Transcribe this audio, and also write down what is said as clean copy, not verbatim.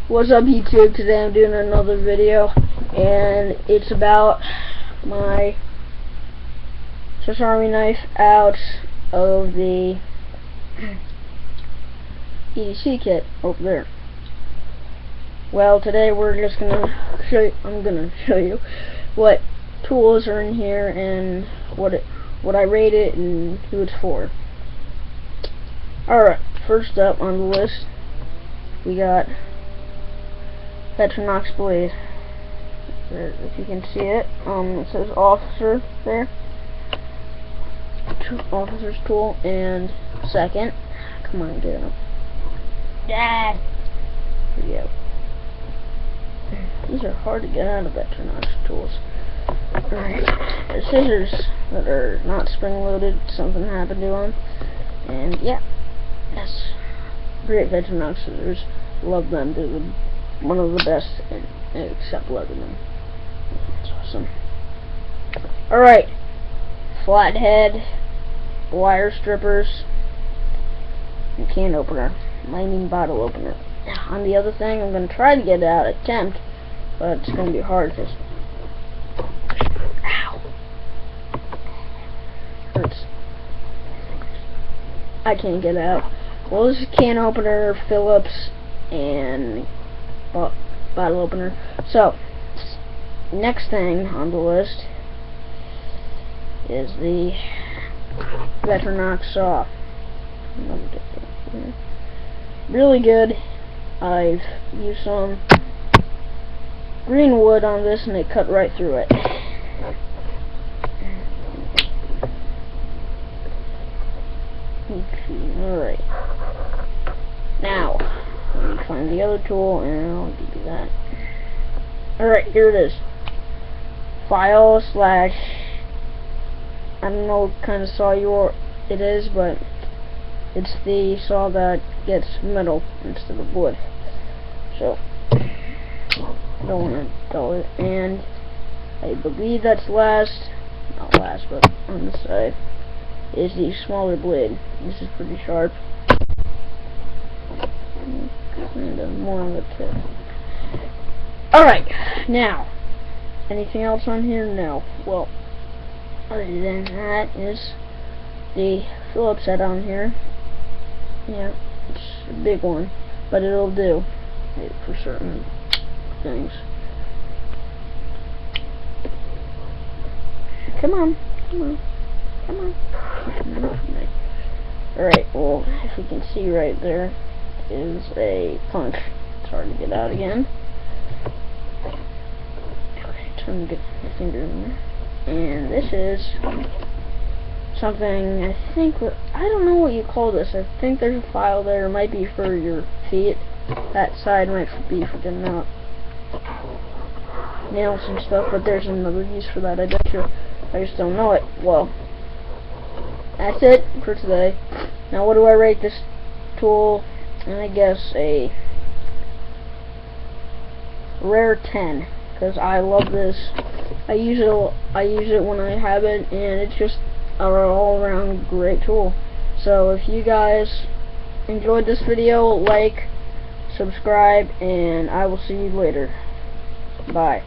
What's up, YouTube? Today I'm doing another video, and it's about my Swiss Army knife out of the EDC kit over there. Well, today we're just gonna show you, I'm gonna show you what tools are in here and what I rate it and who it's for. Alright, first up on the list we got Victorinox blade. There, if you can see it, it says officer there. Officer's tool. And second, come on, get up. Dad. Here we go. These are hard to get out of Victorinox tools. Alright, the scissors that are not spring loaded, something happened to them. And yeah, that's great Victorinox scissors. Love them. They're one of the best, except Leatherman. It's awesome. Alright, flathead, wire strippers, and can opener, lightning bottle opener. On the other thing, I'm going to try to get it out, attempt, but it's going to be hard because, ow, hurts. I can't get it out. Well, this is can opener, Phillips, and bottle opener. So, next thing on the list is the Victorinox saw. Really good. I've used some green wood on this and it cut right through it. Alright. Now, let me find the other tool and I'll give you that. Alright, here it is. File slash, I don't know what kind of saw it is, but it's the saw that gets metal instead of wood. So, I don't want to dull it. And I believe that's last, not last, but on the side, is the smaller blade. This is pretty sharp. And more on the tip. Alright, now, anything else on here? No. Well, other than that is the Phillips head on here. Yeah, it's a big one, but it'll do for certain things. Come on, come on, come on. Alright, well, if you can see right there is a punch. It's hard to get out again. Trying to get my finger in there. And this is something, I think, I don't know what you call this. I think there's a file there. It might be for your feet. That side might be for getting out nails and stuff, but there's another use for that, I bet you. I just don't know it. Well, that's it for today. Now, what do I rate this tool? I guess a rare 10, because I love this. I use it when I have it, and it's just an all-around great tool. So if you guys enjoyed this video, like, subscribe, and I will see you later. Bye.